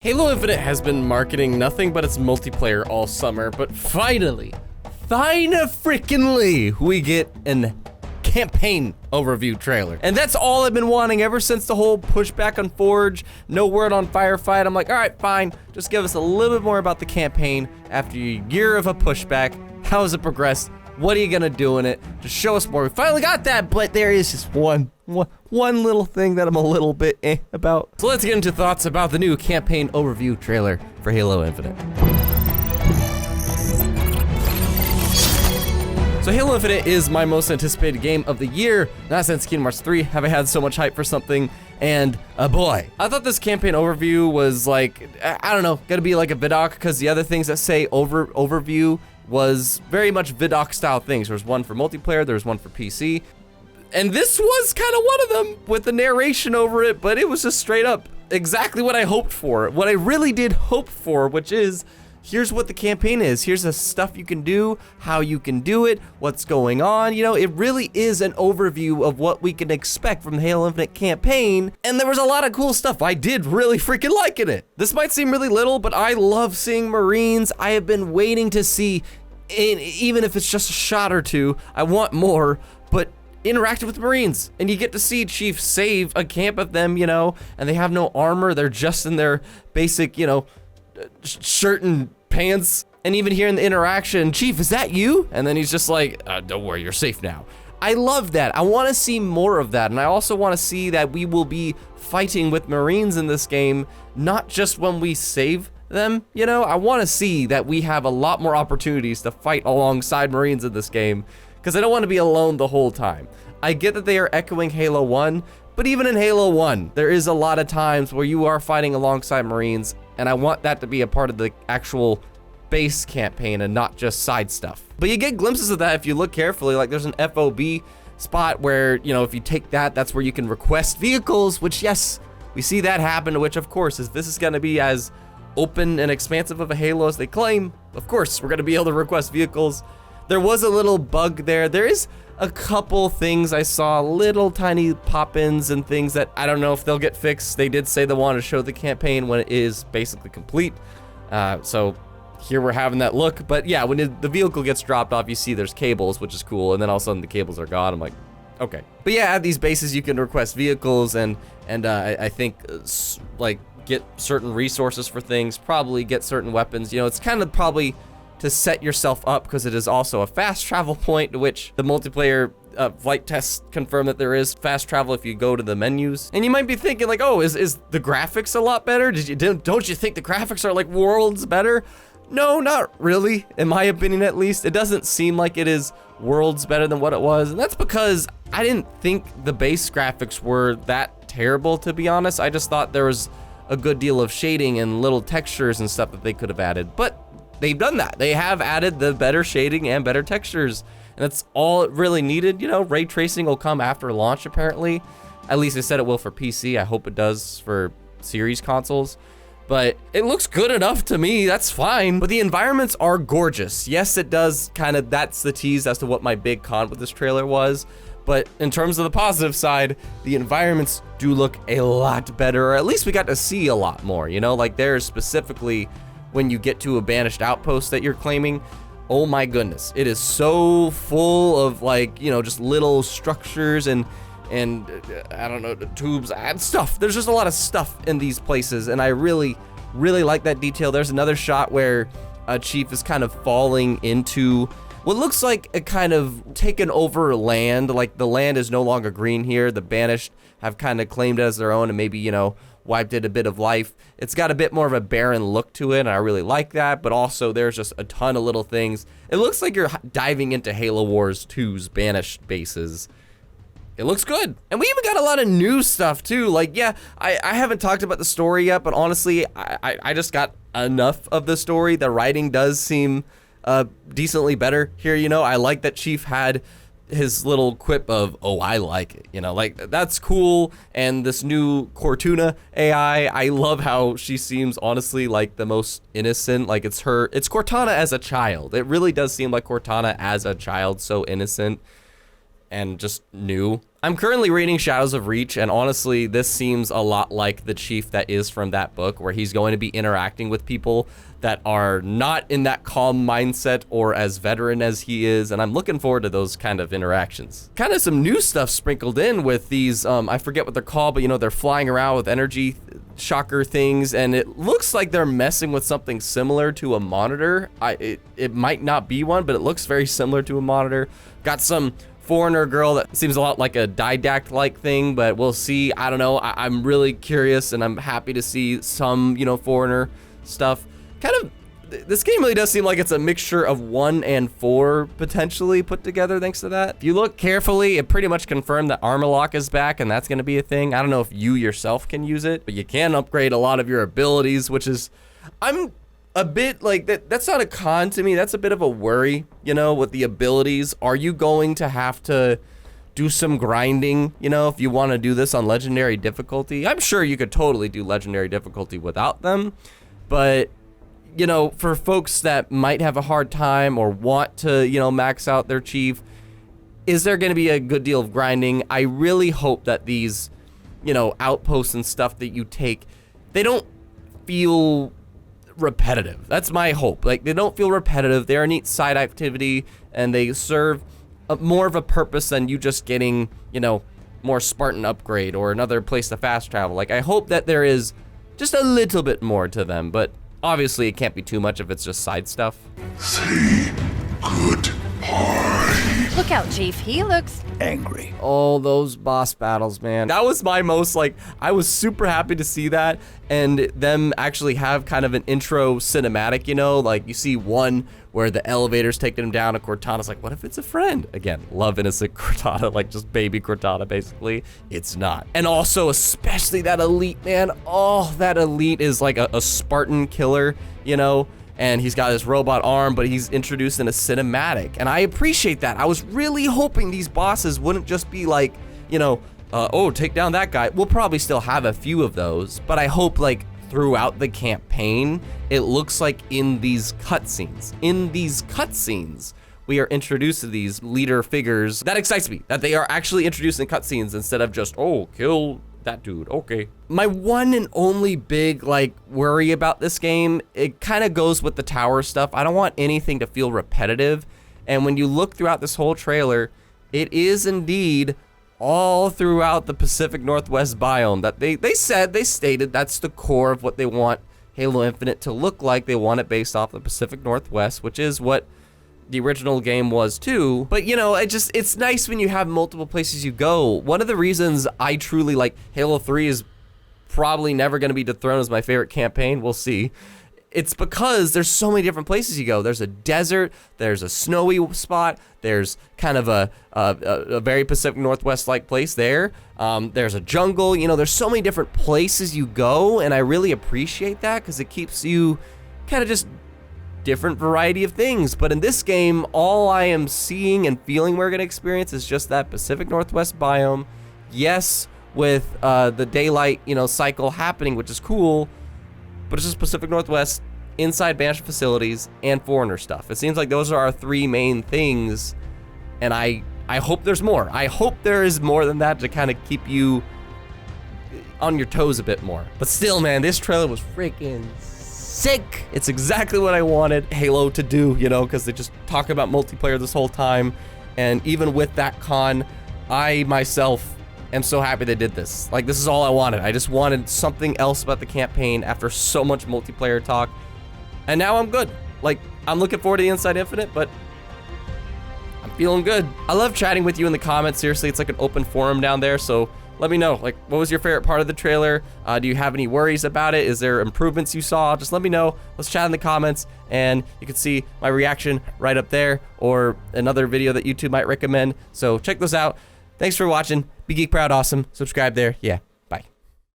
Halo Infinite has been marketing nothing but its multiplayer all summer, but finally, we get an campaign overview trailer. And that's all I've been wanting ever since the whole pushback on Forge, no word on Firefight. I'm like, all right, fine, just give us a little bit more about the campaign after a year of a pushback. How has it progressed? What are you gonna do in it? Just show us more. We finally got that, but there is just one little thing that I'm a little bit about. So let's get into thoughts about the new campaign overview trailer for Halo Infinite. So Halo Infinite is my most anticipated game of the year. Not since Kingdom Hearts 3 have I had so much hype for something, and boy, I thought this campaign overview was like, I don't know, gonna be like a vidoc, because the other things that say overview was very much vidoc style things. There was one for multiplayer, there was one for PC, and this was kind of one of them with the narration over it, but it was just straight up exactly what I hoped for. What I really did hope for, which is, here's what the campaign is. Here's the stuff you can do, how you can do it, what's going on. You know, it really is an overview of what we can expect from the Halo Infinite campaign, and there was a lot of cool stuff I did really freaking like in it. This might seem really little, but I love seeing Marines. I have been waiting to see, even if it's just a shot or two, I want more, but interacting with Marines, and you get to see Chief save a camp of them, you know, and they have no armor, they're just in their basic, you know, shirt and pants, and even hearing the interaction, Chief, is that you? And then he's just like, don't worry, you're safe now. I love that. I want to see more of that, and I also want to see that we will be fighting with Marines in this game, not just when we save them, you know. I want to see that we have a lot more opportunities to fight alongside Marines in this game, because I don't want to be alone the whole time. I get that they are echoing Halo 1, but even in Halo 1, there is a lot of times where you are fighting alongside Marines, and I want that to be a part of the actual base campaign and not just side stuff. But you get glimpses of that if you look carefully. Like, there's an FOB spot where, you know, if you take that, that's where you can request vehicles, which, yes, we see that happen, which of course, if this is going to be as open and expansive of a Halo as they claim, of course, we're going to be able to request vehicles. There was a little bug there. There is a couple things I saw, little tiny pop-ins and things that I don't know if they'll get fixed. They did say they want to show the campaign when it is basically complete. So here we're having that look. But yeah, when the vehicle gets dropped off, you see there's cables, which is cool. And then all of a sudden the cables are gone. I'm like, okay. But yeah, at these bases, you can request vehicles and I think like get certain resources for things, probably get certain weapons. You know, it's kind of probably to set yourself up, because it is also a fast travel point, which the multiplayer flight tests confirm that there is fast travel if you go to the menus. And you might be thinking like, oh, is the graphics a lot better? Don't you think the graphics are like worlds better? No, not really, in my opinion at least. It doesn't seem like it is worlds better than what it was, and that's because I didn't think the base graphics were that terrible, to be honest. I just thought there was a good deal of shading and little textures and stuff that they could have added, but they've done that. They have added the better shading and better textures, and that's all it really needed. You know, ray tracing will come after launch, apparently. At least they said it will for PC. I hope it does for series consoles, but it looks good enough to me. That's fine. But the environments are gorgeous. Yes, it does kind of, that's the tease as to what my big con with this trailer was. But in terms of the positive side, the environments do look a lot better, or at least we got to see a lot more, you know? Like, there's specifically when you get to a banished outpost that you're claiming, oh my goodness, it is so full of, like, you know, just little structures and I don't know, tubes and stuff. There's just a lot of stuff in these places, and I really like that detail. There's another shot where Chief is kind of falling into what looks like a kind of taken over land. Like, the land is no longer green here. The banished have kind of claimed it as their own and maybe, you know, wiped it a bit of life. It's got a bit more of a barren look to it, and I really like that, but also there's just a ton of little things. It looks like you're diving into Halo Wars 2's banished bases. It looks good. And we even got a lot of new stuff too. Like, yeah, I haven't talked about the story yet, but honestly, I just got enough of the story. The writing does seem decently better here, you know. I like that Chief had his little quip of, oh, I like it, you know, like, that's cool. And this new Cortuna AI, I love how she seems honestly like the most innocent. Like, it's Cortana as a child. It really does seem like Cortana as a child, so innocent. and just new. I'm currently reading Shadows of Reach, and honestly, this seems a lot like the chief that is from that book, where he's going to be interacting with people that are not in that calm mindset or as veteran as he is, and I'm looking forward to those kind of interactions. Kind of some new stuff sprinkled in with these, I forget what they're called, but you know, they're flying around with energy shocker things, and it looks like they're messing with something similar to a monitor. It might not be one, but it looks very similar to a monitor. Got some foreigner girl that seems a lot like a didact-like thing, but we'll see. I don't know. I'm really curious, and I'm happy to see some, you know, foreigner stuff. Kind of, this game really does seem like it's a mixture of 1 and 4 potentially put together thanks to that. If you look carefully, it pretty much confirmed that armor lock is back, and that's going to be a thing. I don't know if you yourself can use it, but you can upgrade a lot of your abilities, which is, I'm a bit like that's not a con to me. That's a bit of a worry, you know, with the abilities. Are you going to have to do some grinding, you know, if you want to do this on legendary difficulty? I'm sure you could totally do legendary difficulty without them, but you know, for folks that might have a hard time or want to, you know, max out their chief, is there going to be a good deal of grinding? I really hope that these, you know, outposts and stuff that you take, they don't feel repetitive. That's my hope. Like, they don't feel repetitive. They're a neat side activity, and they serve more of a purpose than you just getting, you know, more Spartan upgrade or another place to fast travel. Like, I hope that there is just a little bit more to them, but obviously it can't be too much if it's just side stuff. Say goodbye. Look out, Chief. He looks Angry. Oh, those boss battles, man. That was my most, like, I was super happy to see that, and them actually have kind of an intro cinematic, you know, like you see one where the elevator's taking him down, and Cortana's like, what if it's a friend? Again, love innocent Cortana, like just baby Cortana, basically. It's not. And also, especially that elite, man. Oh, that elite is like a Spartan killer, you know? And he's got his robot arm, but he's introduced in a cinematic. And I appreciate that. I was really hoping these bosses wouldn't just be like, you know, oh, take down that guy. We'll probably still have a few of those, but I hope like throughout the campaign, it looks like in these cutscenes, we are introduced to these leader figures. That excites me, that they are actually introduced in cutscenes instead of just, oh, kill that dude, okay. My one and only big like worry about this game, it kind of goes with the tower stuff. I don't want anything to feel repetitive. And when you look throughout this whole trailer, it is indeed all throughout the Pacific Northwest biome that they stated that's the core of what they want Halo Infinite to look like. They want it based off the Pacific Northwest, which is what the original game was too. But you know, it's nice when you have multiple places you go. One of the reasons I truly like Halo 3 is probably never going to be dethroned as my favorite campaign. We'll see. It's because there's so many different places you go. There's a desert, there's a snowy spot, there's kind of a very Pacific Northwest-like place there. There's a jungle, you know, there's so many different places you go, and I really appreciate that because it keeps you kind of just different variety of things. But in this game, all I am seeing and feeling we're gonna experience is just that Pacific Northwest biome. Yes, with the daylight, you know, cycle happening, which is cool, but it's just Pacific Northwest, inside Banshee facilities, and foreigner stuff. It seems like those are our three main things, and I hope there's more. I hope there is more than that to kind of keep you on your toes a bit more. But still, man, this trailer was freaking sick. It's exactly what I wanted Halo to do, you know, because they just talk about multiplayer this whole time, and even with that con, I myself am so happy they did this. Like, this is all I wanted. I just wanted something else about the campaign after so much multiplayer talk, and now I'm good. Like, I'm looking forward to the Inside Infinite, but I'm feeling good. I love chatting with you in the comments. Seriously, it's like an open forum down there, so let me know, like, what was your favorite part of the trailer? Do you have any worries about it? Is there improvements you saw? Just let me know. Let's chat in the comments, and you can see my reaction right up there, or another video that YouTube might recommend. So check those out. Thanks for watching. Be geek, proud, awesome. Subscribe there. Yeah.